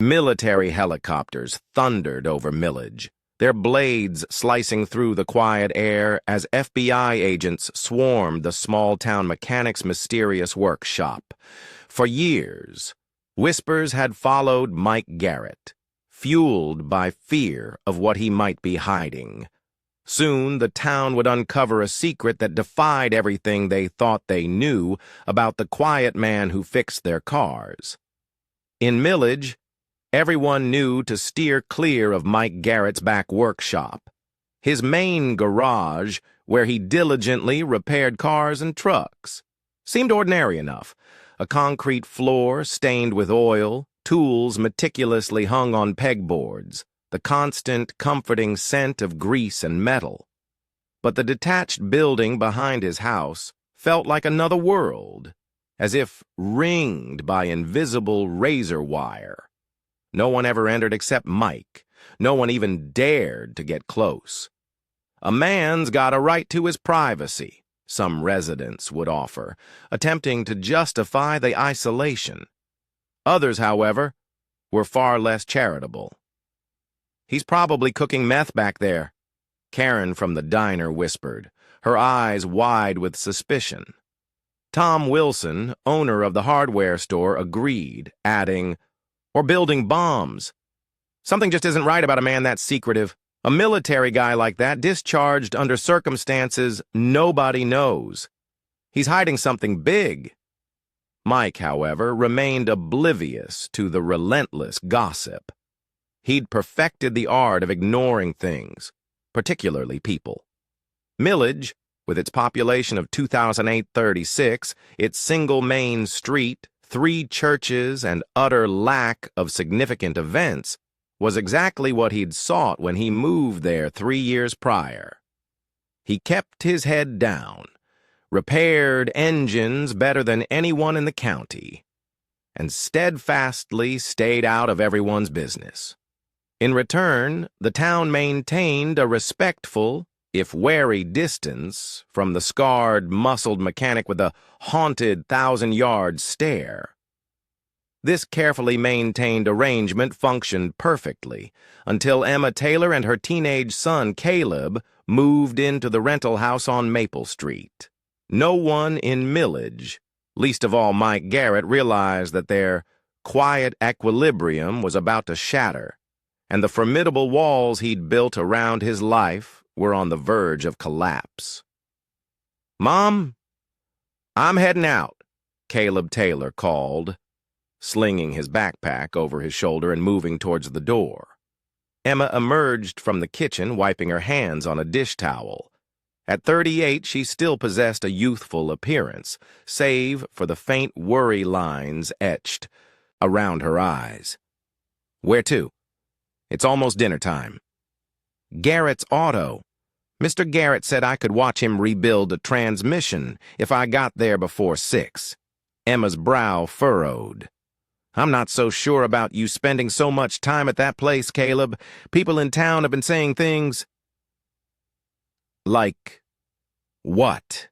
Military helicopters thundered over Millidge, their blades slicing through the quiet air as FBI agents swarmed the small-town mechanic's mysterious workshop. For years, whispers had followed Mike Garrett, fueled by fear of what he might be hiding. Soon, the town would uncover a secret that defied everything they thought they knew about the quiet man who fixed their cars. In Millidge, everyone knew to steer clear of Mike Garrett's back workshop, his main garage where he diligently repaired cars and trucks. Seemed ordinary enough. A concrete floor stained with oil, tools meticulously hung on pegboards, the constant, comforting scent of grease and metal. But the detached building behind his house felt like another world, as if ringed by invisible razor wire. No one ever entered except Mike. No one even dared to get close. A man's got a right to his privacy, some residents would offer, attempting to justify the isolation. Others, however, were far less charitable. "He's probably cooking meth back there," Karen from the diner whispered, her eyes wide with suspicion. Tom Wilson, owner of the hardware store, agreed, adding, "Or building bombs. Something just isn't right about a man that secretive. A military guy like that, discharged under circumstances nobody knows. He's hiding something big." Mike, however, remained oblivious to the relentless gossip. He'd perfected the art of ignoring things, particularly people. Millidge, with its population of 2,836, its single main street, 3 churches, and utter lack of significant events, was exactly what he'd sought when he moved there 3 years prior. He kept his head down, repaired engines better than anyone in the county, and steadfastly stayed out of everyone's business. In return, the town maintained a respectful, if wary, distance from the scarred, muscled mechanic with a haunted 1,000-yard stare. This carefully maintained arrangement functioned perfectly until Emma Taylor and her teenage son, Caleb, moved into the rental house on Maple Street. No one in Millidge, least of all Mike Garrett, realized that their quiet equilibrium was about to shatter, and the formidable walls he'd built around his life were on the verge of collapse. "Mom, I'm heading out," Caleb Taylor called, slinging his backpack over his shoulder and moving towards the door. Emma emerged from the kitchen, wiping her hands on a dish towel. At 38, she still possessed a youthful appearance, save for the faint worry lines etched around her eyes. "Where to?" "It's almost dinner time." "Garrett's auto. Mr. Garrett said I could watch him rebuild a transmission if I got there before 6. Emma's brow furrowed. "I'm not so sure about you spending so much time at that place, Caleb. People in town have been saying things." "Like what?"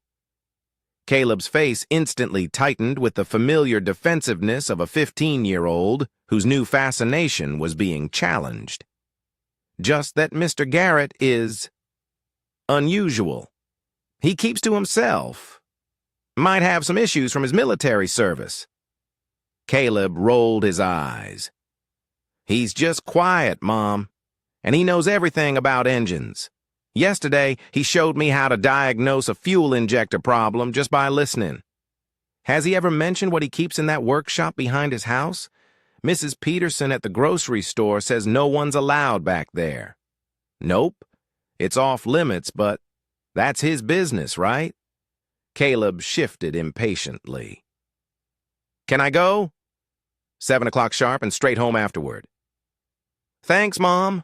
Caleb's face instantly tightened with the familiar defensiveness of a 15-year-old whose new fascination was being challenged. "Just that Mr. Garrett is unusual. He keeps to himself. Might have some issues from his military service." Caleb rolled his eyes. "He's just quiet, Mom, and he knows everything about engines. Yesterday, he showed me how to diagnose a fuel injector problem just by listening. Has he ever mentioned what he keeps in that workshop behind his house? Mrs. Peterson at the grocery store says no one's allowed back there." "Nope. It's off limits, but that's his business, right?" Caleb shifted impatiently. "Can I go?" 7 o'clock sharp and straight home afterward." "Thanks, Mom."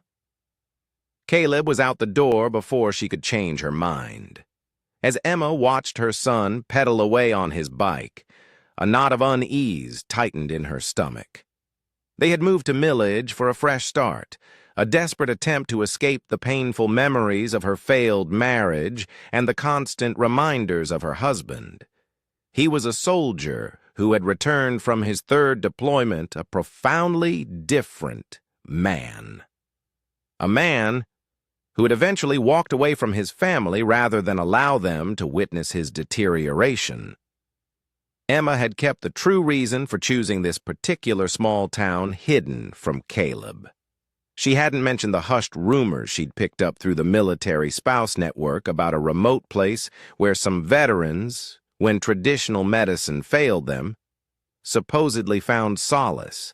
Caleb was out the door before she could change her mind. As Emma watched her son pedal away on his bike, a knot of unease tightened in her stomach. They had moved to Millidge for a fresh start, a desperate attempt to escape the painful memories of her failed marriage and the constant reminders of her husband. He was a soldier who had returned from his third deployment a profoundly different man. A man who had eventually walked away from his family rather than allow them to witness his deterioration. Emma had kept the true reason for choosing this particular small town hidden from Caleb. She hadn't mentioned the hushed rumors she'd picked up through the military spouse network about a remote place where some veterans, when traditional medicine failed them, supposedly found solace.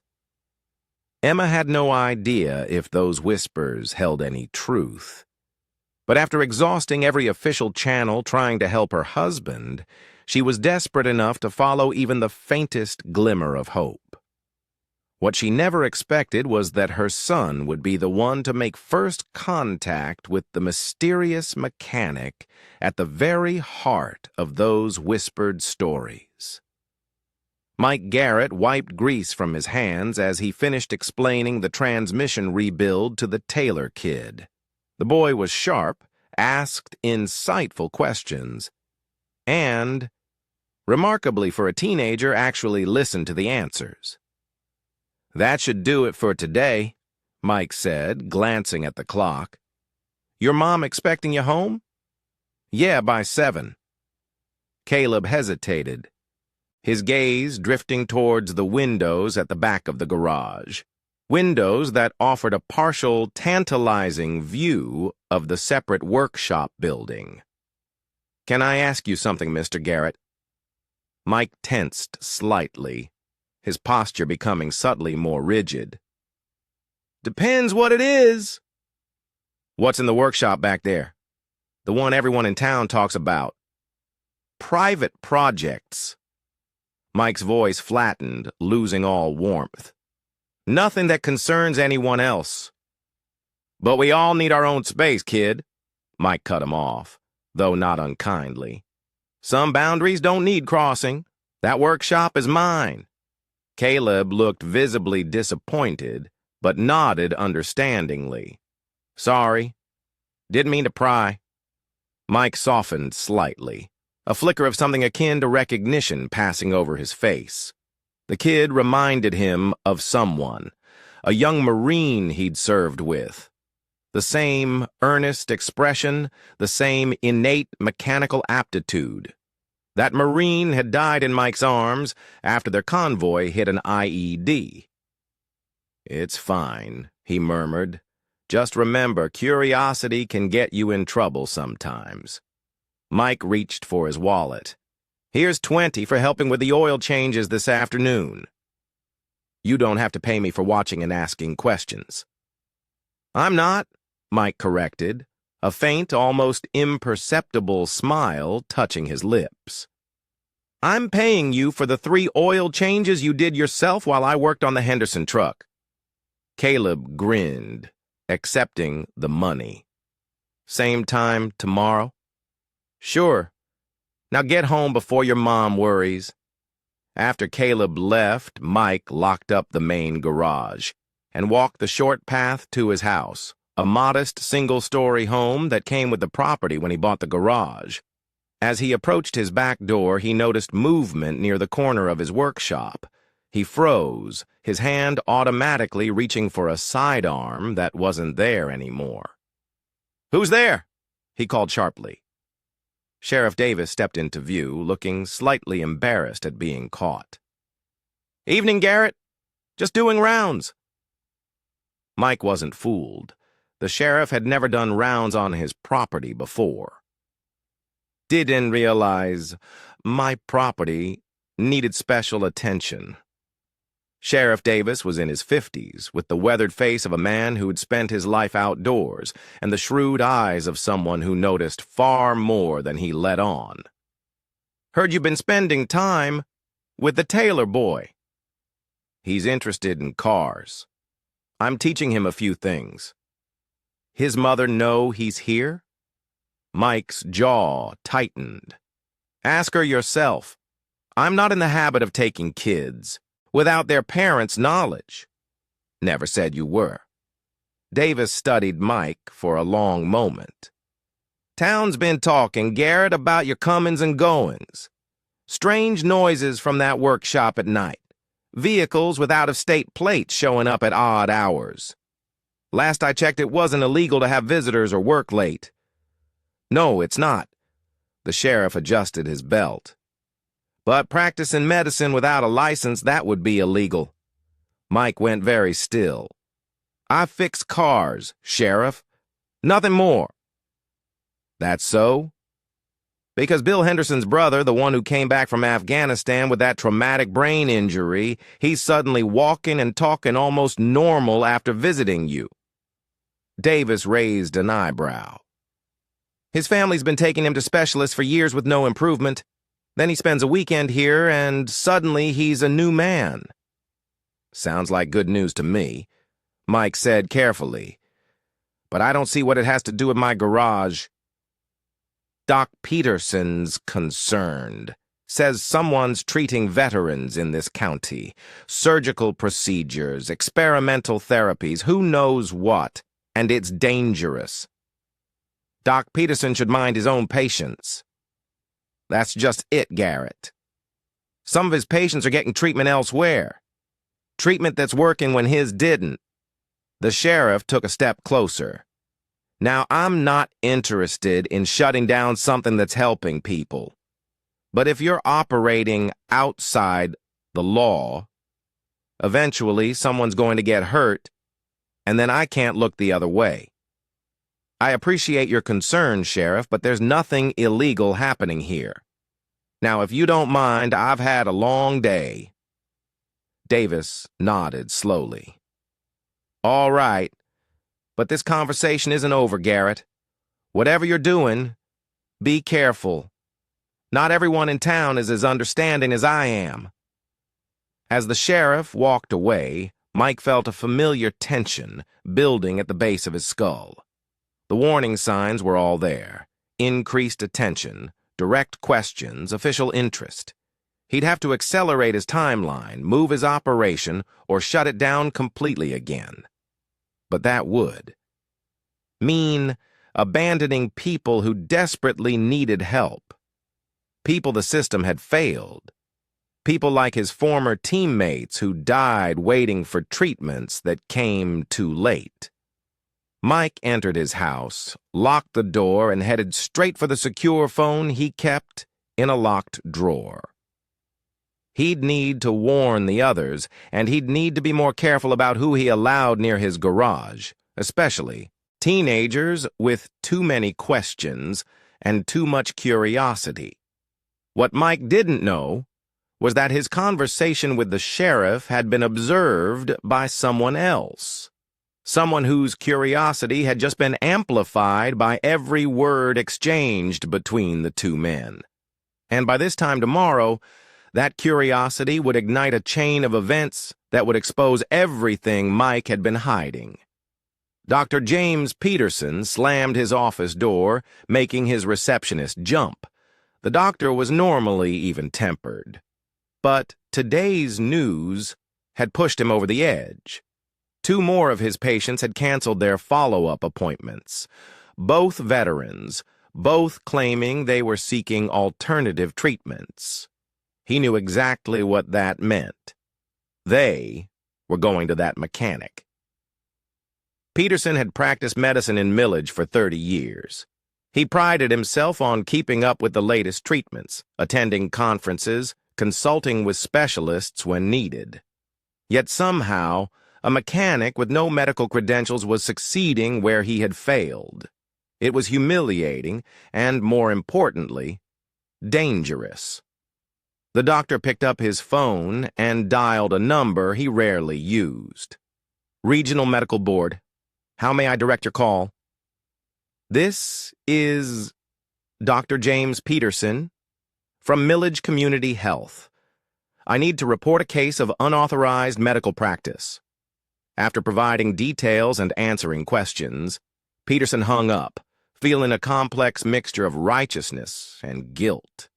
Emma had no idea if those whispers held any truth. But after exhausting every official channel trying to help her husband, she was desperate enough to follow even the faintest glimmer of hope. What she never expected was that her son would be the one to make first contact with the mysterious mechanic at the very heart of those whispered stories. Mike Garrett wiped grease from his hands as he finished explaining the transmission rebuild to the Taylor kid. The boy was sharp, asked insightful questions, and, remarkably for a teenager, actually listened to the answers. "That should do it for today," Mike said, glancing at the clock. "Your mom expecting you home?" "Yeah, by 7. Caleb hesitated, his gaze drifting towards the windows at the back of the garage. Windows that offered a partial, tantalizing view of the separate workshop building. "Can I ask you something, Mr. Garrett?" Mike tensed slightly, his posture becoming subtly more rigid. "Depends what it is." "What's in the workshop back there? The one everyone in town talks about." "Private projects." Mike's voice flattened, losing all warmth. "Nothing that concerns anyone else." "But we all need our own space, kid." Mike cut him off, though not unkindly. "Some boundaries don't need crossing. That workshop is mine." Caleb looked visibly disappointed, but nodded understandingly. "Sorry. Didn't mean to pry." Mike softened slightly, a flicker of something akin to recognition passing over his face. The kid reminded him of someone, a young Marine he'd served with. The same earnest expression, the same innate mechanical aptitude. That Marine had died in Mike's arms after their convoy hit an IED. "It's fine," he murmured. "Just remember, curiosity can get you in trouble sometimes." Mike reached for his wallet. "Here's 20 for helping with the oil changes this afternoon." "You don't have to pay me for watching and asking questions." "I'm not," Mike corrected, a faint, almost imperceptible smile touching his lips. "I'm paying you for the 3 oil changes you did yourself while I worked on the Henderson truck." Caleb grinned, accepting the money. "Same time tomorrow?" "Sure. Now get home before your mom worries." After Caleb left, Mike locked up the main garage and walked the short path to his house, a modest single-story home that came with the property when he bought the garage. As he approached his back door, he noticed movement near the corner of his workshop. He froze, his hand automatically reaching for a sidearm that wasn't there anymore. "Who's there?" he called sharply. Sheriff Davis stepped into view, looking slightly embarrassed at being caught. "Evening, Garrett. Just doing rounds." Mike wasn't fooled. The sheriff had never done rounds on his property before. "Didn't realize my property needed special attention." Sheriff Davis was in his 50s, with the weathered face of a man who'd spent his life outdoors and the shrewd eyes of someone who noticed far more than he let on. "Heard you've been spending time with the Taylor boy." "He's interested in cars. I'm teaching him a few things." "His mother know he's here?" Mike's jaw tightened. "Ask her yourself. I'm not in the habit of taking kids without their parents' knowledge." "Never said you were." Davis studied Mike for a long moment. "Town's been talking, Garrett, about your comings and goings. Strange noises from that workshop at night. Vehicles with out-of-state plates showing up at odd hours. Last I checked, it wasn't illegal to have visitors or work late. No, it's not. The sheriff adjusted his belt. But practicing medicine without a license, that would be illegal. Mike went very still. I fix cars, Sheriff. Nothing more. That's so? Because Bill Henderson's brother, the one who came back from Afghanistan with that traumatic brain injury, he's suddenly walking and talking almost normal after visiting you. Davis raised an eyebrow. His family's been taking him to specialists for years with no improvement. Then he spends a weekend here, and suddenly he's a new man. Sounds like good news to me, Mike said carefully. But I don't see what it has to do with my garage. Doc Peterson's concerned. Says someone's treating veterans in this county. Surgical procedures, experimental therapies, who knows what, and it's dangerous. Doc Peterson should mind his own patients. That's just it, Garrett. Some of his patients are getting treatment elsewhere. Treatment that's working when his didn't. The sheriff took a step closer. Now, I'm not interested in shutting down something that's helping people. But if you're operating outside the law, eventually someone's going to get hurt, and then I can't look the other way. I appreciate your concern, Sheriff, but there's nothing illegal happening here. Now, if you don't mind, I've had a long day. Davis nodded slowly. All right, but this conversation isn't over, Garrett. Whatever you're doing, be careful. Not everyone in town is as understanding as I am. As the sheriff walked away, Mike felt a familiar tension building at the base of his skull. The warning signs were all there. Increased attention, direct questions, official interest. He'd have to accelerate his timeline, move his operation, or shut it down completely again. But that would mean abandoning people who desperately needed help. People the system had failed. People like his former teammates who died waiting for treatments that came too late. Mike entered his house, locked the door, and headed straight for the secure phone he kept in a locked drawer. He'd need to warn the others, and he'd need to be more careful about who he allowed near his garage, especially teenagers with too many questions and too much curiosity. What Mike didn't know was that his conversation with the sheriff had been observed by someone else. Someone whose curiosity had just been amplified by every word exchanged between the two men. And by this time tomorrow, that curiosity would ignite a chain of events that would expose everything Mike had been hiding. Dr. James Peterson slammed his office door, making his receptionist jump. The doctor was normally even-tempered. But today's news had pushed him over the edge. 2 more of his patients had canceled their follow-up appointments. Both veterans, both claiming they were seeking alternative treatments. He knew exactly what that meant. They were going to that mechanic. Peterson had practiced medicine in Millidge for 30 years. He prided himself on keeping up with the latest treatments, attending conferences, consulting with specialists when needed. Yet somehow, a mechanic with no medical credentials was succeeding where he had failed. It was humiliating and, more importantly, dangerous. The doctor picked up his phone and dialed a number he rarely used. Regional Medical Board. How may I direct your call? This is Dr. James Peterson from Millidge Community Health. I need to report a case of unauthorized medical practice. After providing details and answering questions, Peterson hung up, feeling a complex mixture of righteousness and guilt.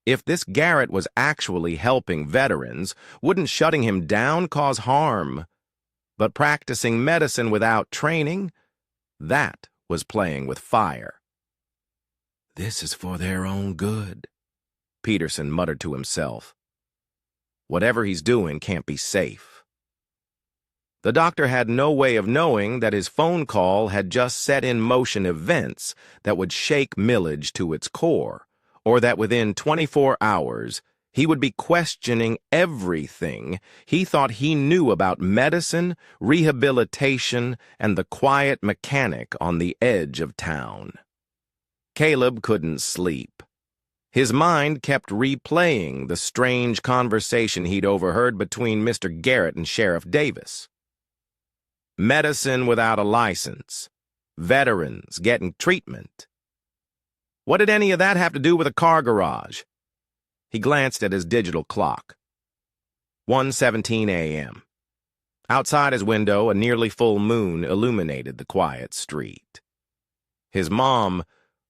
If this Garrett was actually helping veterans, wouldn't shutting him down cause harm? But practicing medicine without training, that was playing with fire. This is for their own good, Peterson muttered to himself. Whatever he's doing can't be safe. The doctor had no way of knowing that his phone call had just set in motion events that would shake Millidge to its core, or that within 24 hours he would be questioning everything he thought he knew about medicine, rehabilitation, and the quiet mechanic on the edge of town. Caleb couldn't sleep. His mind kept replaying the strange conversation he'd overheard between Mr. Garrett and Sheriff Davis. Medicine without a license. Veterans getting treatment. What did any of that have to do with a car garage? He glanced at his digital clock. 1:17 a.m. Outside his window, a nearly full moon illuminated the quiet street. His mom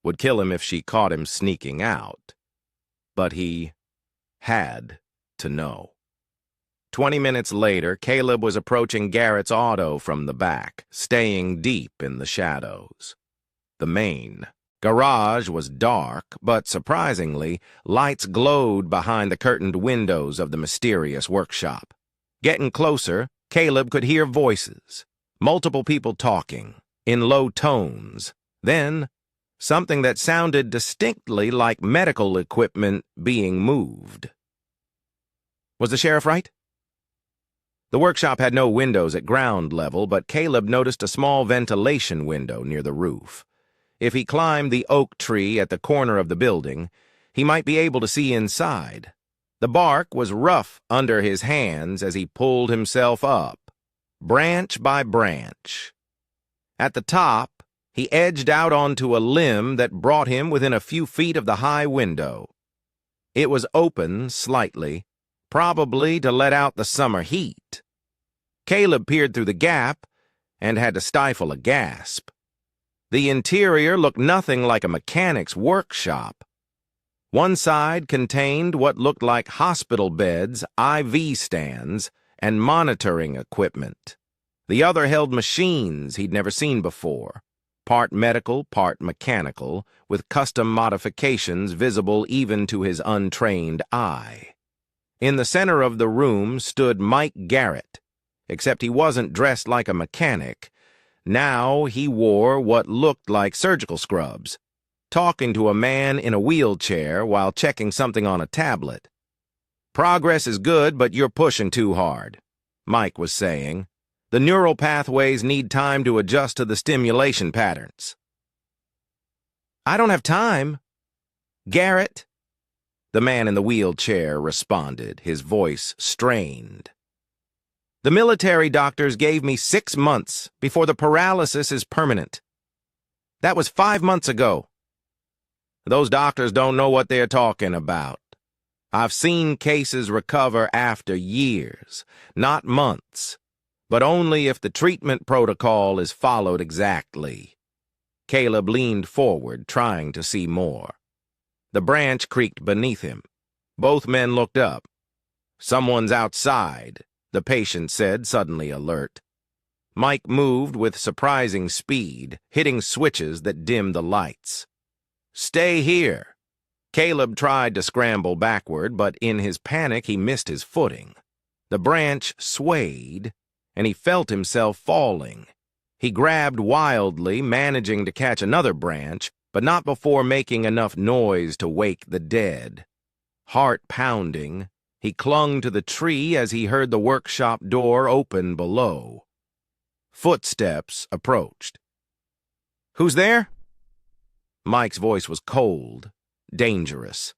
would kill him if she caught him sneaking out. But he had to know. 20 minutes later, Caleb was approaching Garrett's auto from the back, staying deep in the shadows. The main garage was dark, but surprisingly, lights glowed behind the curtained windows of the mysterious workshop. Getting closer, Caleb could hear voices, multiple people talking, in low tones. Then, something that sounded distinctly like medical equipment being moved. Was the sheriff right? The workshop had no windows at ground level, but Caleb noticed a small ventilation window near the roof. If he climbed the oak tree at the corner of the building, he might be able to see inside. The bark was rough under his hands as he pulled himself up, branch by branch. At the top, he edged out onto a limb that brought him within a few feet of the high window. It was open slightly, probably to let out the summer heat. Caleb peered through the gap and had to stifle a gasp. The interior looked nothing like a mechanic's workshop. One side contained what looked like hospital beds, IV stands, and monitoring equipment. The other held machines he'd never seen before, part medical, part mechanical, with custom modifications visible even to his untrained eye. In the center of the room stood Mike Garrett, except he wasn't dressed like a mechanic. Now he wore what looked like surgical scrubs, talking to a man in a wheelchair while checking something on a tablet. "Progress is good, but you're pushing too hard," Mike was saying. "The neural pathways need time to adjust to the stimulation patterns." "I don't have time." "Garrett," the man in the wheelchair responded, his voice strained. "The military doctors gave me 6 months before the paralysis is permanent. That was 5 months ago." "Those doctors don't know what they're talking about. I've seen cases recover after years, not months, but only if the treatment protocol is followed exactly." Caleb leaned forward, trying to see more. The branch creaked beneath him. Both men looked up. "Someone's outside," the patient said, suddenly alert. Mike moved with surprising speed, hitting switches that dimmed the lights. "Stay here." Caleb tried to scramble backward, but in his panic he missed his footing. The branch swayed, and he felt himself falling. He grabbed wildly, managing to catch another branch, but not before making enough noise to wake the dead. Heart pounding, he clung to the tree as he heard the workshop door open below. Footsteps approached. "Who's there?" Mike's voice was cold, dangerous.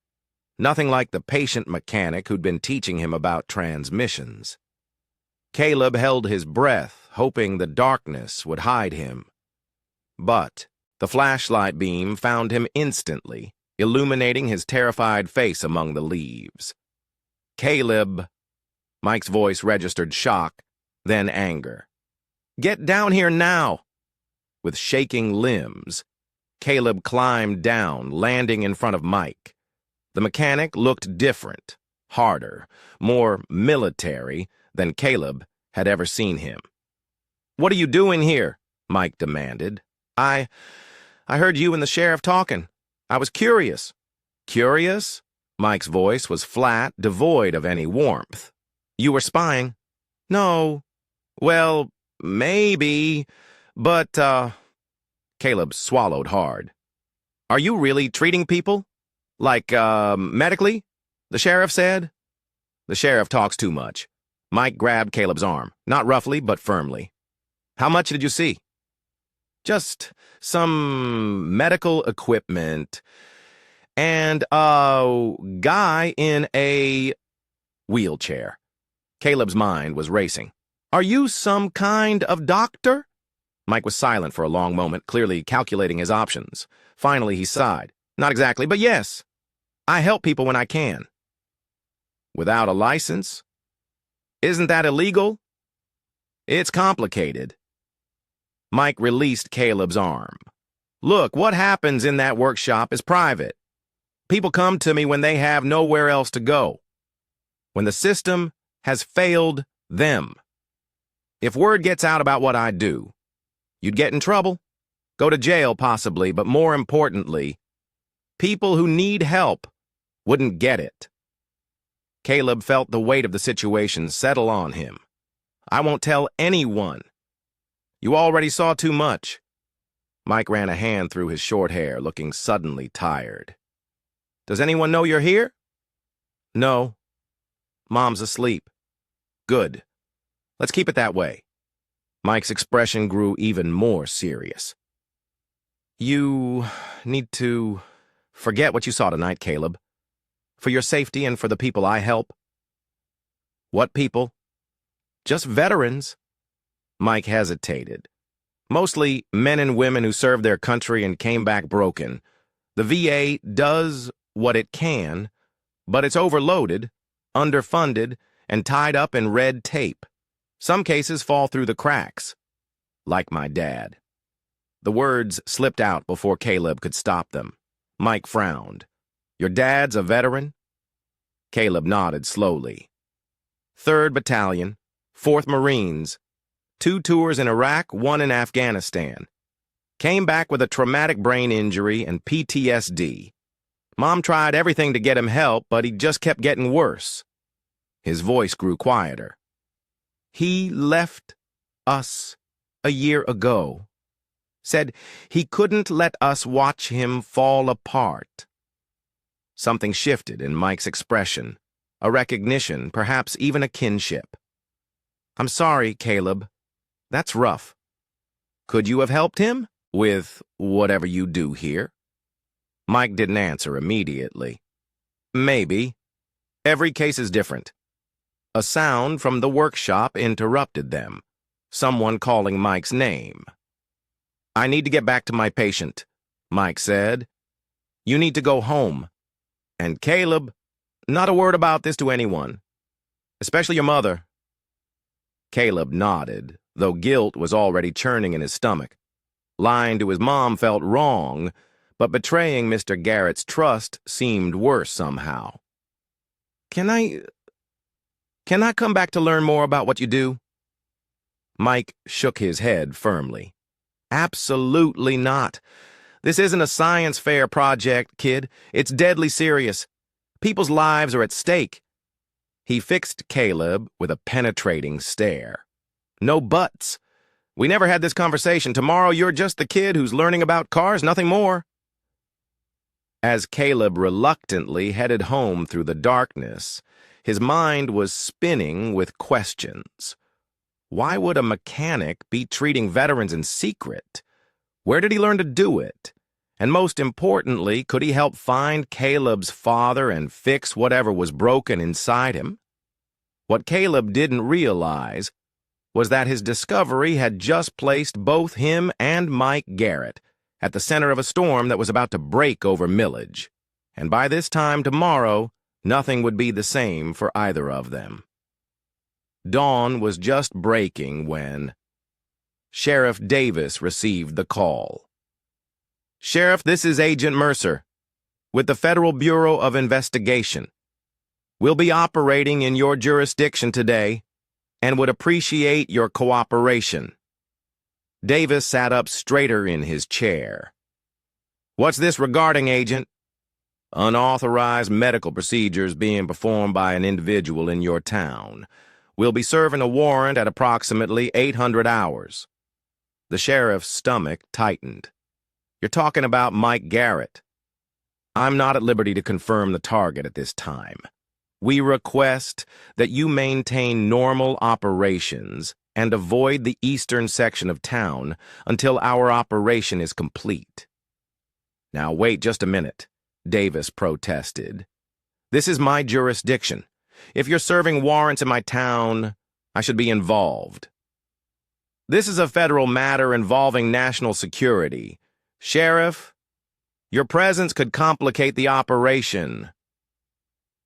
Nothing like the patient mechanic who'd been teaching him about transmissions. Caleb held his breath, hoping the darkness would hide him. But the flashlight beam found him instantly, illuminating his terrified face among the leaves. "Caleb," Mike's voice registered shock, then anger. "Get down here now!" With shaking limbs, Caleb climbed down, landing in front of Mike. The mechanic looked different, harder, more military than Caleb had ever seen him. "What are you doing here?" Mike demanded. I heard you and the sheriff talking. I was curious." "Curious?" Mike's voice was flat, devoid of any warmth. You were spying? No. Well, maybe, but, Caleb swallowed hard. Are you really treating people? Like, medically? The sheriff said? The sheriff talks too much. Mike grabbed Caleb's arm, not roughly, but firmly. How much did you see? Just some medical equipment and a guy in a wheelchair. Caleb's mind was racing. Are you some kind of doctor? Mike was silent for a long moment, clearly calculating his options. Finally, he sighed. Not exactly, but yes. I help people when I can. Without a license? Isn't that illegal? It's complicated. Mike released Caleb's arm. Look, what happens in that workshop is private. People come to me when they have nowhere else to go. When the system has failed them. If word gets out about what I do, you'd get in trouble, go to jail possibly, but more importantly, people who need help wouldn't get it. Caleb felt the weight of the situation settle on him. I won't tell anyone. You already saw too much. Mike ran a hand through his short hair, looking suddenly tired. Does anyone know you're here? No. Mom's asleep. Good. Let's keep it that way. Mike's expression grew even more serious. You need to forget what you saw tonight, Caleb. For your safety and for the people I help. What people? Just veterans. Mike hesitated. Mostly men and women who served their country and came back broken. The VA does what it can, but it's overloaded, underfunded, and tied up in red tape. Some cases fall through the cracks. Like my dad. The words slipped out before Caleb could stop them. Mike frowned. Your dad's a veteran? Caleb nodded slowly. 3rd Battalion, 4th Marines, 2 tours in Iraq, 1 in Afghanistan. Came back with a traumatic brain injury and PTSD. Mom tried everything to get him help, but he just kept getting worse. His voice grew quieter. He left us a year ago. Said he couldn't let us watch him fall apart. Something shifted in Mike's expression, a recognition, perhaps even a kinship. I'm sorry, Caleb. That's rough. Could you have helped him with whatever you do here? Mike didn't answer immediately. Maybe. Every case is different. A sound from the workshop interrupted them. Someone calling Mike's name. I need to get back to my patient, Mike said. You need to go home. And Caleb, not a word about this to anyone, especially your mother. Caleb nodded, though guilt was already churning in his stomach. Lying to his mom felt wrong, but betraying Mr. Garrett's trust seemed worse somehow. Can I come back to learn more about what you do? Mike shook his head firmly. Absolutely not. This isn't a science fair project, kid. It's deadly serious. People's lives are at stake. He fixed Caleb with a penetrating stare. No buts. We never had this conversation. Tomorrow you're just the kid who's learning about cars, nothing more. As Caleb reluctantly headed home through the darkness, his mind was spinning with questions. Why would a mechanic be treating veterans in secret? Where did he learn to do it? And most importantly, could he help find Caleb's father and fix whatever was broken inside him? What Caleb didn't realize was that his discovery had just placed both him and Mike Garrett at the center of a storm that was about to break over Millidge. And by this time tomorrow, nothing would be the same for either of them. Dawn was just breaking when Sheriff Davis received the call. Sheriff, this is Agent Mercer with the Federal Bureau of Investigation. We'll be operating in your jurisdiction today and would appreciate your cooperation. Davis sat up straighter in his chair. What's this regarding, Agent? Unauthorized medical procedures being performed by an individual in your town. We'll be serving a warrant at approximately 800 hours. The sheriff's stomach tightened. You're talking about Mike Garrett. I'm not at liberty to confirm the target at this time. We request that you maintain normal operations and avoid the eastern section of town until our operation is complete. Now wait just a minute, Davis protested. This is my jurisdiction. If you're serving warrants in my town, I should be involved. This is a federal matter involving national security. Sheriff, your presence could complicate the operation.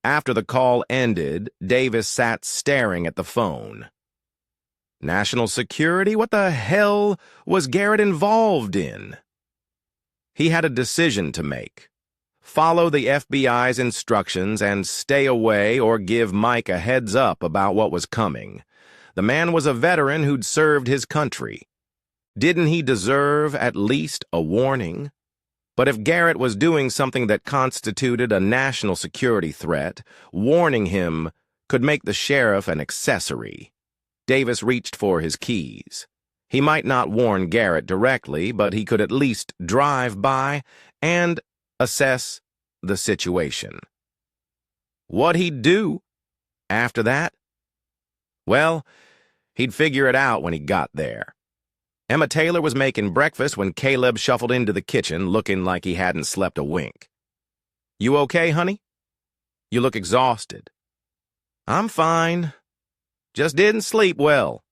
After the call ended, Davis sat staring at the phone. National security? What the hell was Garrett involved in? He had a decision to make. Follow the FBI's instructions and stay away or give Mike a heads up about what was coming. The man was a veteran who'd served his country. Didn't he deserve at least a warning? But if Garrett was doing something that constituted a national security threat, warning him could make the sheriff an accessory. Davis reached for his keys. He might not warn Garrett directly, but he could at least drive by and assess the situation. What'd he do after that? Well, he'd figure it out when he got there. Emma Taylor was making breakfast when Caleb shuffled into the kitchen looking like he hadn't slept a wink. You okay, honey? You look exhausted. I'm fine. Just didn't sleep well.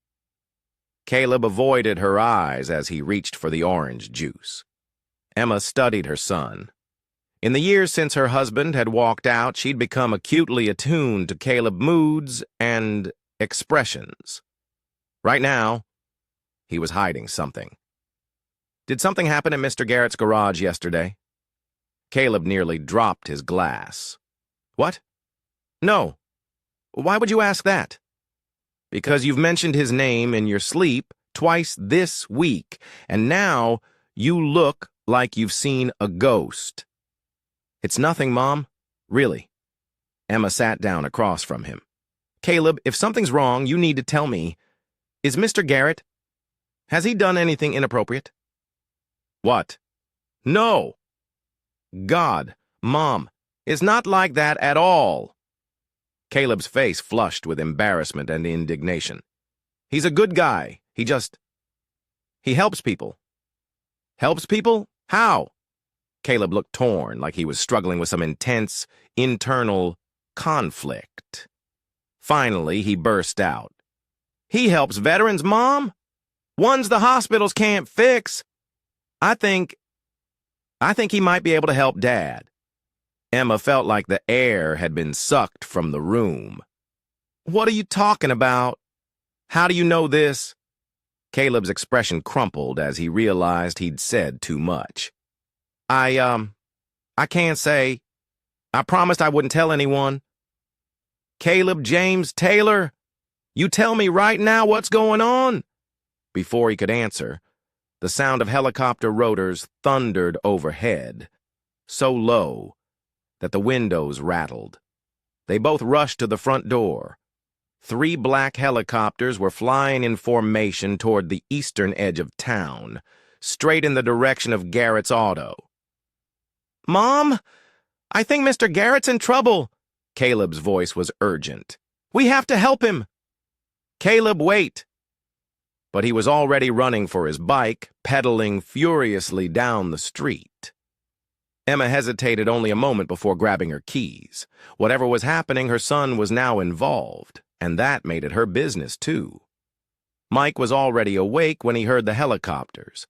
Caleb avoided her eyes as he reached for the orange juice. Emma studied her son. In the years since her husband had walked out, she'd become acutely attuned to Caleb's moods and expressions. Right now, he was hiding something. Did something happen at Mr. Garrett's garage yesterday? Caleb nearly dropped his glass. What? No. Why would you ask that? Because you've mentioned his name in your sleep twice this week, and now you look like you've seen a ghost. It's nothing, Mom. Really. Emma sat down across from him. Caleb, if something's wrong, you need to tell me. Is Mr. Garrett? Has he done anything inappropriate? What? No. God, Mom, it's not like that at all. Caleb's face flushed with embarrassment and indignation. He's a good guy. He helps people. Helps people? How? Caleb looked torn, like he was struggling with some intense, internal conflict. Finally, he burst out. He helps veterans, Mom? Ones the hospitals can't fix. I think he might be able to help Dad. Emma felt like the air had been sucked from the room. What are you talking about? How do you know this? Caleb's expression crumpled as he realized he'd said too much. I can't say. I promised I wouldn't tell anyone. Caleb James Taylor, you tell me right now what's going on? Before he could answer, the sound of helicopter rotors thundered overhead, so low that the windows rattled. They both rushed to the front door. 3 black helicopters were flying in formation toward the eastern edge of town, straight in the direction of Garrett's auto. Mom, I think Mr. Garrett's in trouble. Caleb's voice was urgent. We have to help him. Caleb, wait. But he was already running for his bike, pedaling furiously down the street. Emma hesitated only a moment before grabbing her keys. Whatever was happening, her son was now involved, and that made it her business, too. Mike was already awake when he heard the helicopters.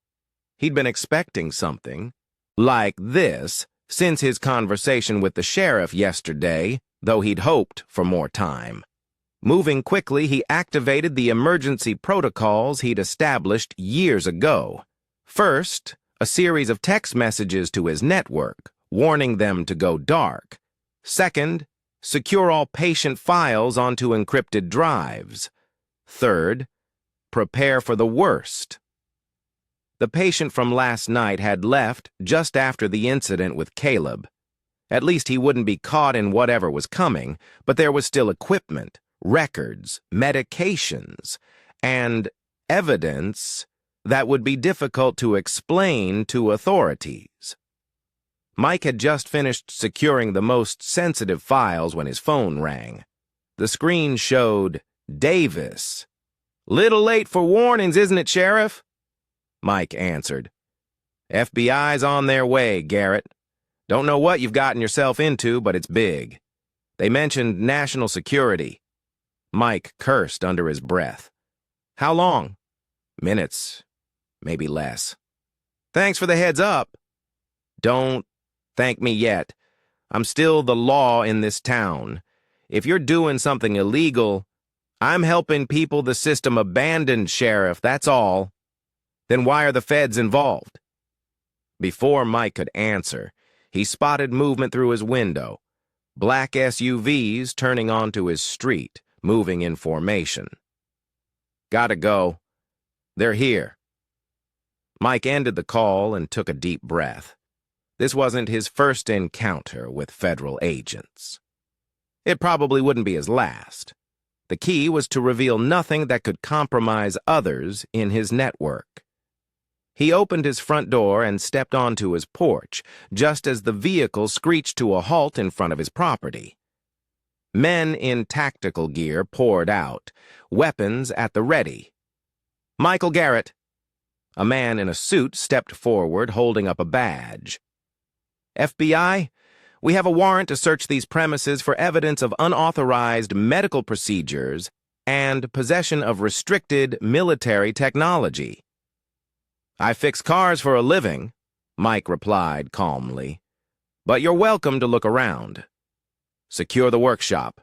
He'd been expecting something like this since his conversation with the sheriff yesterday, though he'd hoped for more time. Moving quickly, he activated the emergency protocols he'd established years ago. First, a series of text messages to his network, warning them to go dark. Second, secure all patient files onto encrypted drives. Third, prepare for the worst. The patient from last night had left just after the incident with Caleb. At least he wouldn't be caught in whatever was coming, but there was still equipment, records, medications, and evidence that would be difficult to explain to authorities. Mike had just finished securing the most sensitive files when his phone rang. The screen showed Davis. "Little late for warnings, isn't it, Sheriff?" Mike answered. "FBI's on their way, Garrett. Don't know what you've gotten yourself into, but it's big. They mentioned national security." Mike cursed under his breath. "How long?" "Minutes, maybe less." "Thanks for the heads up." "Don't thank me yet. I'm still the law in this town. If you're doing something illegal, I'm helping people the system abandoned, Sheriff, that's all." "Then why are the feds involved?" Before Mike could answer, he spotted movement through his window. Black SUVs turning onto his street, moving in formation. "Gotta go. They're here." Mike ended the call and took a deep breath. This wasn't his first encounter with federal agents. It probably wouldn't be his last. The key was to reveal nothing that could compromise others in his network. He opened his front door and stepped onto his porch, just as the vehicle screeched to a halt in front of his property. Men in tactical gear poured out, weapons at the ready. "Michael Garrett." A man in a suit stepped forward, holding up a badge. "FBI, we have a warrant to search these premises for evidence of unauthorized medical procedures and possession of restricted military technology." "I fix cars for a living," Mike replied calmly. "But you're welcome to look around." "Secure the workshop,"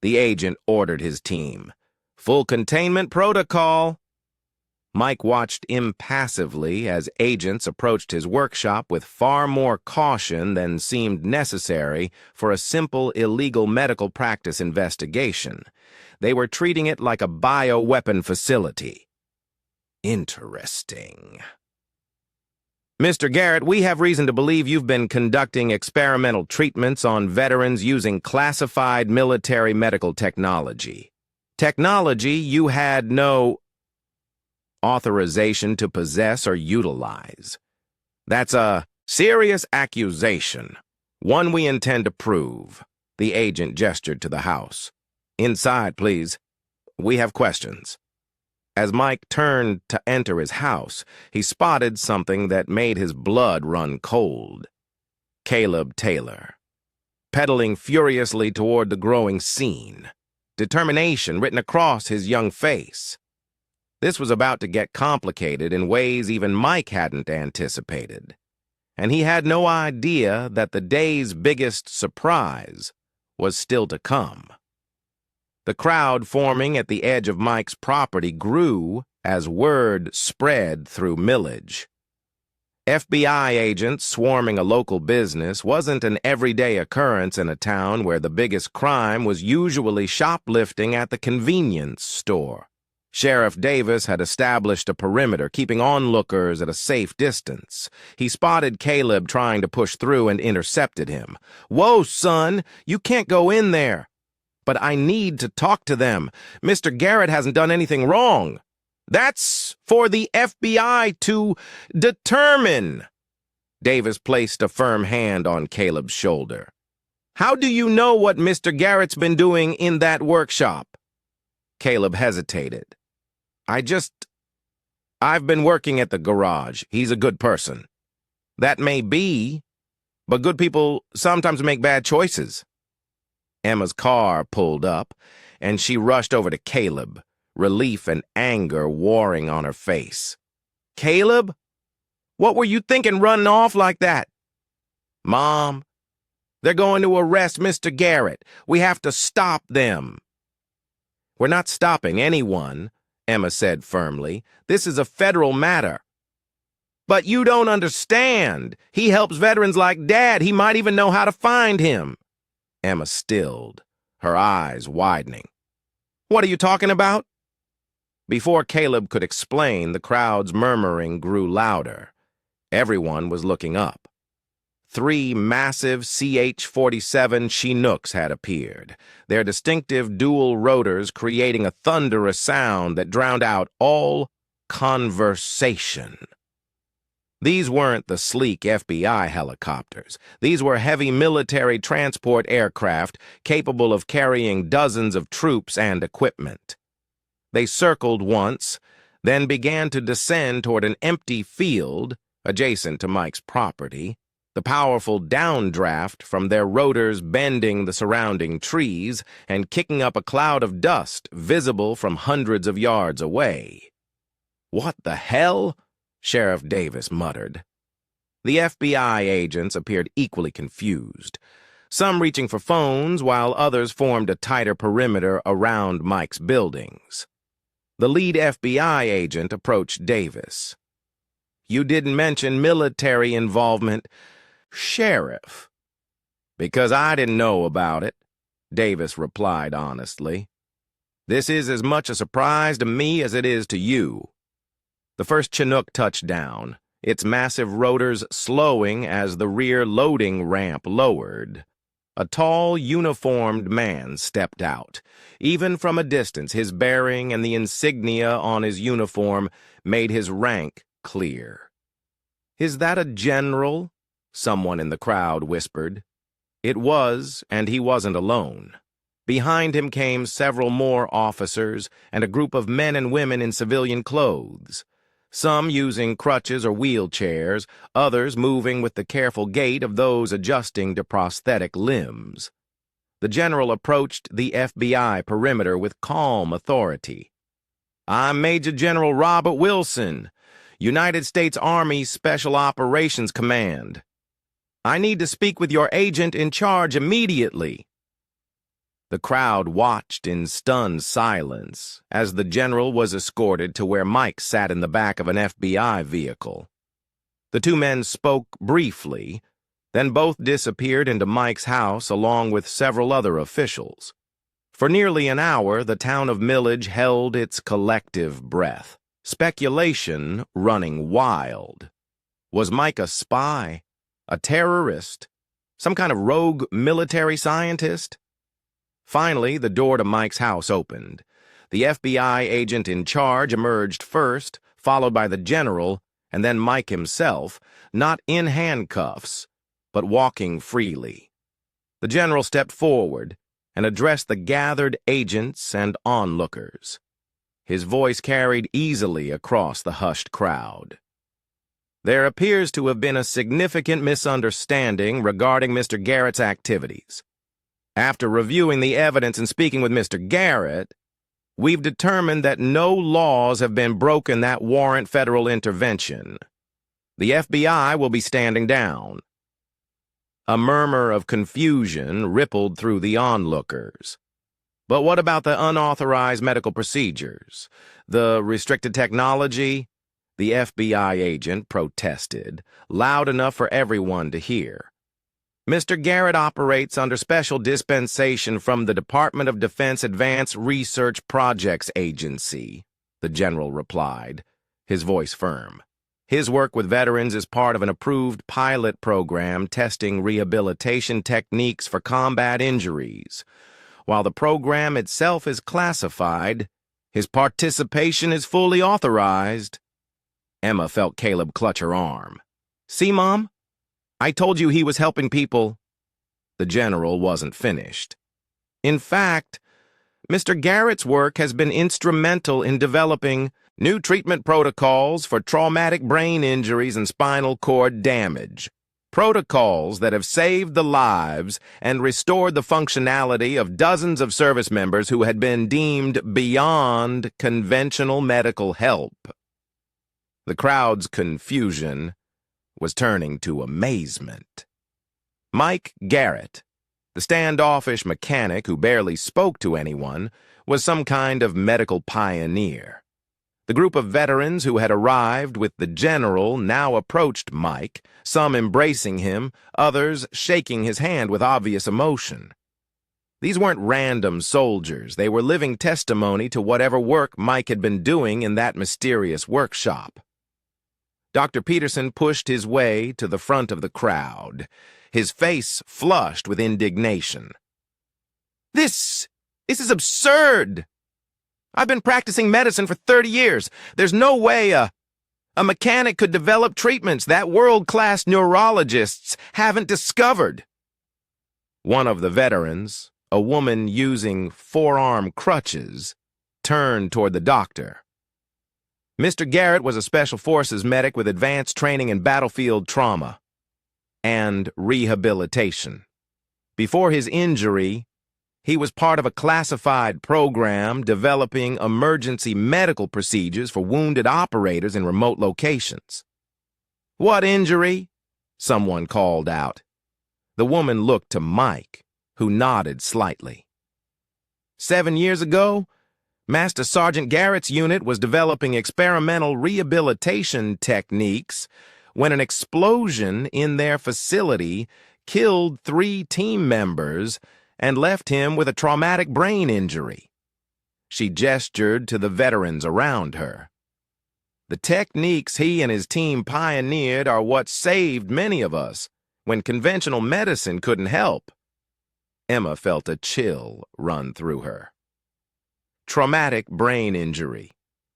the agent ordered his team. "Full containment protocol." Mike watched impassively as agents approached his workshop with far more caution than seemed necessary for a simple illegal medical practice investigation. They were treating it like a bioweapon facility. Interesting. "Mr. Garrett, we have reason to believe you've been conducting experimental treatments on veterans using classified military medical technology. Technology you had no authorization to possess or utilize. That's a serious accusation, one we intend to prove." The agent gestured to the house. "Inside, please. We have questions." As Mike turned to enter his house, he spotted something that made his blood run cold. Caleb Taylor, pedaling furiously toward the growing scene, determination written across his young face. This was about to get complicated in ways even Mike hadn't anticipated, and he had no idea that the day's biggest surprise was still to come. The crowd forming at the edge of Mike's property grew as word spread through Millidge. FBI agents swarming a local business wasn't an everyday occurrence in a town where the biggest crime was usually shoplifting at the convenience store. Sheriff Davis had established a perimeter, keeping onlookers at a safe distance. He spotted Caleb trying to push through and intercepted him. "Whoa, son, you can't go in there." "But I need to talk to them. Mr. Garrett hasn't done anything wrong." "That's for the FBI to determine." Davis placed a firm hand on Caleb's shoulder. "How do you know what Mr. Garrett's been doing in that workshop?" Caleb hesitated. I've been working at the garage. He's a good person." "That may be, but good people sometimes make bad choices." Emma's car pulled up, and she rushed over to Caleb, relief and anger warring on her face. "Caleb, what were you thinking running off like that?" "Mom, they're going to arrest Mr. Garrett. We have to stop them." "We're not stopping anyone," Emma said firmly. "This is a federal matter." "But you don't understand. He helps veterans like Dad. He might even know how to find him." Emma stilled, her eyes widening. "What are you talking about?" Before Caleb could explain, the crowd's murmuring grew louder. Everyone was looking up. 3 massive CH-47 Chinooks had appeared, their distinctive dual rotors creating a thunderous sound that drowned out all conversation. These weren't the sleek FBI helicopters. These were heavy military transport aircraft capable of carrying dozens of troops and equipment. They circled once, then began to descend toward an empty field adjacent to Mike's property, the powerful downdraft from their rotors bending the surrounding trees and kicking up a cloud of dust visible from hundreds of yards away. "What the hell?" Sheriff Davis muttered. The FBI agents appeared equally confused, some reaching for phones while others formed a tighter perimeter around Mike's buildings. The lead FBI agent approached Davis. "You didn't mention military involvement, Sheriff." "Because I didn't know about it," Davis replied honestly. "This is as much a surprise to me as it is to you." The first Chinook touched down, its massive rotors slowing as the rear loading ramp lowered. A tall, uniformed man stepped out. Even from a distance, his bearing and the insignia on his uniform made his rank clear. "Is that a general?" someone in the crowd whispered. It was, and he wasn't alone. Behind him came several more officers and a group of men and women in civilian clothes, some using crutches or wheelchairs, others moving with the careful gait of those adjusting to prosthetic limbs. The general approached the FBI perimeter with calm authority. "I'm Major General Robert Wilson, United States Army Special Operations Command. I need to speak with your agent in charge immediately." The crowd watched in stunned silence as the general was escorted to where Mike sat in the back of an FBI vehicle. The two men spoke briefly, then both disappeared into Mike's house along with several other officials. For nearly an hour, the town of Millidge held its collective breath, speculation running wild. Was Mike a spy? A terrorist? Some kind of rogue military scientist? Finally, the door to Mike's house opened. The FBI agent in charge emerged first, followed by the general, and then Mike himself, not in handcuffs, but walking freely. The general stepped forward and addressed the gathered agents and onlookers. His voice carried easily across the hushed crowd. "There appears to have been a significant misunderstanding regarding Mr. Garrett's activities. After reviewing the evidence and speaking with Mr. Garrett, we've determined that no laws have been broken that warrant federal intervention. The FBI will be standing down." A murmur of confusion rippled through the onlookers. "But what about the unauthorized medical procedures? The restricted technology?" The FBI agent protested, loud enough for everyone to hear. "Mr. Garrett operates under special dispensation from the Department of Defense Advanced Research Projects Agency," the general replied, his voice firm. "His work with veterans is part of an approved pilot program testing rehabilitation techniques for combat injuries. While the program itself is classified, his participation is fully authorized." Emma felt Caleb clutch her arm. "See, Mom? I told you he was helping people." The general wasn't finished. "In fact, Mr. Garrett's work has been instrumental in developing new treatment protocols for traumatic brain injuries and spinal cord damage. Protocols that have saved the lives and restored the functionality of dozens of service members who had been deemed beyond conventional medical help." The crowd's confusion was turning to amazement. Mike Garrett, the standoffish mechanic who barely spoke to anyone, was some kind of medical pioneer. The group of veterans who had arrived with the general now approached Mike, some embracing him, others shaking his hand with obvious emotion. These weren't random soldiers. They were living testimony to whatever work Mike had been doing in that mysterious workshop. Dr. Peterson pushed his way to the front of the crowd, his face flushed with indignation. This is absurd! I've been practicing medicine for 30 years. There's no way a mechanic could develop treatments that world-class neurologists haven't discovered. One of the veterans, a woman using forearm crutches, turned toward the doctor. Mr. Garrett was a Special Forces medic with advanced training in battlefield trauma and rehabilitation. Before his injury, he was part of a classified program developing emergency medical procedures for wounded operators in remote locations. "What injury?" someone called out. The woman looked to Mike, who nodded slightly. 7 years ago, Master Sergeant Garrett's unit was developing experimental rehabilitation techniques when an explosion in their facility killed 3 team members and left him with a traumatic brain injury. She gestured to the veterans around her. The techniques he and his team pioneered are what saved many of us when conventional medicine couldn't help. Emma felt a chill run through her. Traumatic brain injury,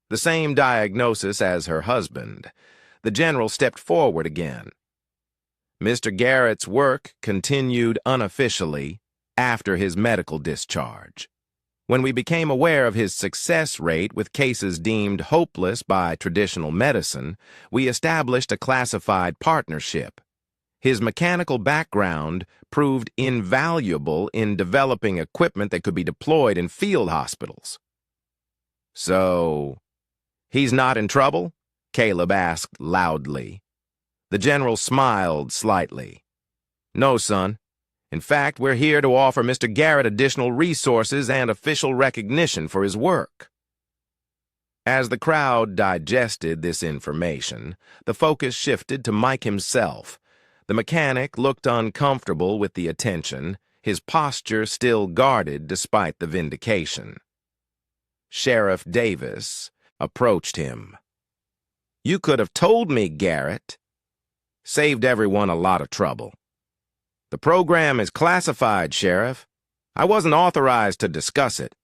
the same diagnosis as her husband. The general stepped forward again. Mr. Garrett's work continued unofficially after his medical discharge. When we became aware of his success rate with cases deemed hopeless by traditional medicine, we established a classified partnership. His mechanical background proved invaluable in developing equipment that could be deployed in field hospitals. "So, he's not in trouble?" Caleb asked loudly. The general smiled slightly. "No, son. In fact, we're here to offer Mr. Garrett additional resources and official recognition for his work." As the crowd digested this information, the focus shifted to Mike himself. The mechanic looked uncomfortable with the attention, his posture still guarded despite the vindication. Sheriff Davis approached him. "You could have told me, Garrett. Saved everyone a lot of trouble." "The program is classified, Sheriff. I wasn't authorized to discuss it."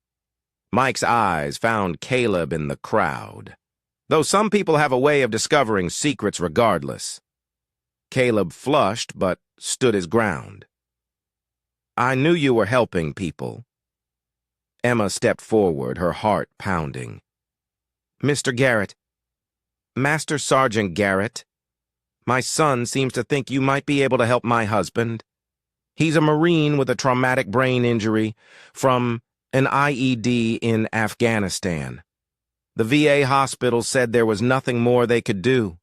Mike's eyes found Caleb in the crowd. "Though some people have a way of discovering secrets regardless." Caleb flushed but stood his ground. "I knew you were helping people." Emma stepped forward, her heart pounding. "Mr. Garrett, Master Sergeant Garrett, my son seems to think you might be able to help my husband. He's a Marine with a traumatic brain injury from an IED in Afghanistan. The VA hospital said there was nothing more they could do."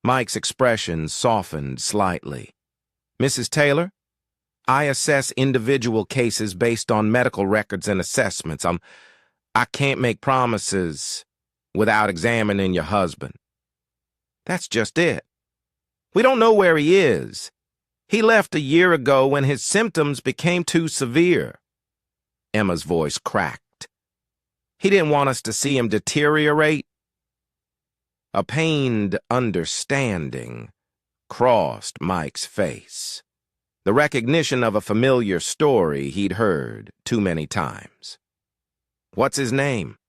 Mike's expression softened slightly. "Mrs. Taylor, I assess individual cases based on medical records and assessments. I can't make promises without examining your husband." "That's just it. We don't know where he is. He left a year ago when his symptoms became too severe." Emma's voice cracked. "He didn't want us to see him deteriorate." A pained understanding crossed Mike's face. The recognition of a familiar story he'd heard too many times. "What's his name?"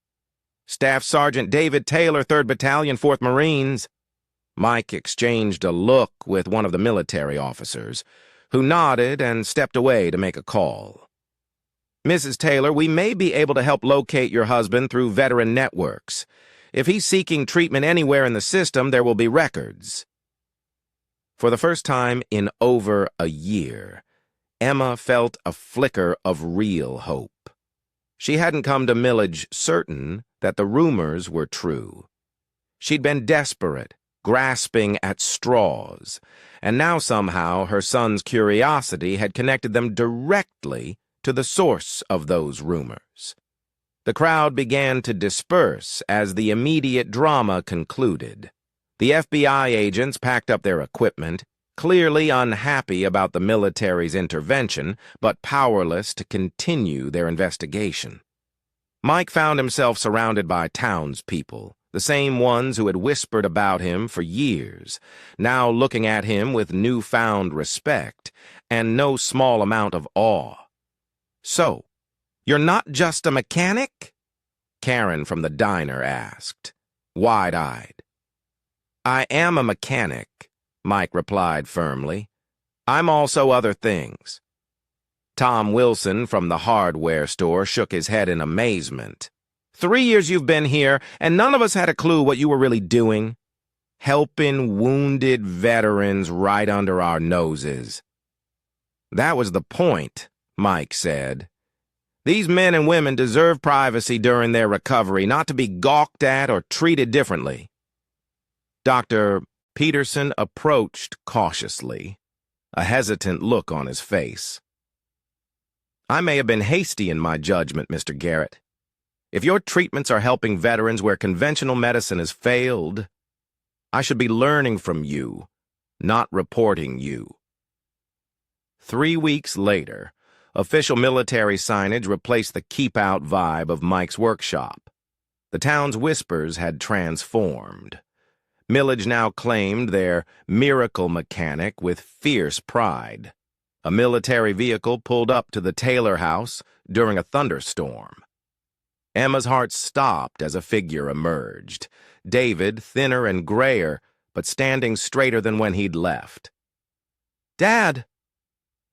"Staff Sergeant David Taylor, 3rd Battalion, 4th Marines." Mike exchanged a look with one of the military officers, who nodded and stepped away to make a call. "Mrs. Taylor, we may be able to help locate your husband through veteran networks. If he's seeking treatment anywhere in the system, there will be records." For the first time in over a year, Emma felt a flicker of real hope. She hadn't come to Millidge certain that the rumors were true. She'd been desperate, grasping at straws, and now somehow her son's curiosity had connected them directly to the source of those rumors. The crowd began to disperse as the immediate drama concluded. The FBI agents packed up their equipment, clearly unhappy about the military's intervention, but powerless to continue their investigation. Mike found himself surrounded by townspeople, The same ones who had whispered about him for years, now looking at him with newfound respect and no small amount of awe. "So, you're not just a mechanic?" Karen from the diner asked, wide-eyed. "I am a mechanic," Mike replied firmly. "I'm also other things." Tom Wilson from the hardware store shook his head in amazement. "3 years you've been here, and none of us had a clue what you were really doing. Helping wounded veterans right under our noses." "That was the point," Mike said. "These men and women deserve privacy during their recovery, not to be gawked at or treated differently." Dr. Peterson approached cautiously, a hesitant look on his face. "I may have been hasty in my judgment, Mr. Garrett. If your treatments are helping veterans where conventional medicine has failed, I should be learning from you, not reporting you." 3 weeks later, official military signage replaced the keep-out vibe of Mike's workshop. The town's whispers had transformed. Millidge now claimed their miracle mechanic with fierce pride. A military vehicle pulled up to the Taylor house during a thunderstorm. Emma's heart stopped as a figure emerged. David, thinner and grayer, but standing straighter than when he'd left. "Dad!"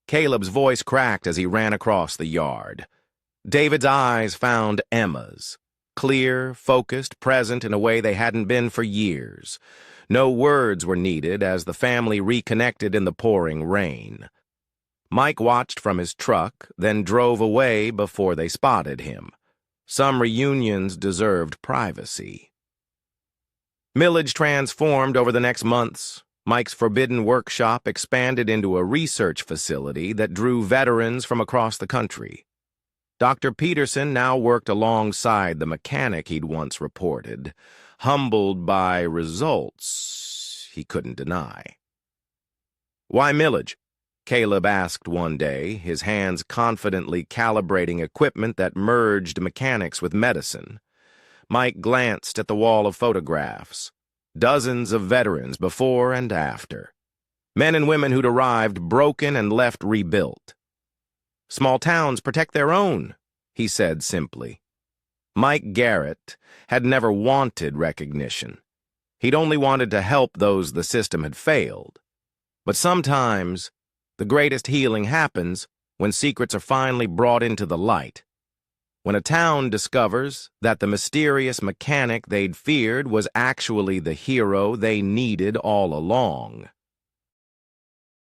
Caleb's voice cracked as he ran across the yard. David's eyes found Emma's, clear, focused, present in a way they hadn't been for years. No words were needed as the family reconnected in the pouring rain. Mike watched from his truck, then drove away before they spotted him. Some reunions deserved privacy. Millidge transformed over the next months. Mike's forbidden workshop expanded into a research facility that drew veterans from across the country. Dr. Peterson now worked alongside the mechanic he'd once reported, humbled by results he couldn't deny. "Why Millidge?" Caleb asked one day, his hands confidently calibrating equipment that merged mechanics with medicine. Mike glanced at the wall of photographs. Dozens of veterans before and after. Men and women who'd arrived broken and left rebuilt. "Small towns protect their own," he said simply. Mike Garrett had never wanted recognition. He'd only wanted to help those the system had failed. But sometimes, the greatest healing happens when secrets are finally brought into the light. When a town discovers that the mysterious mechanic they'd feared was actually the hero they needed all along.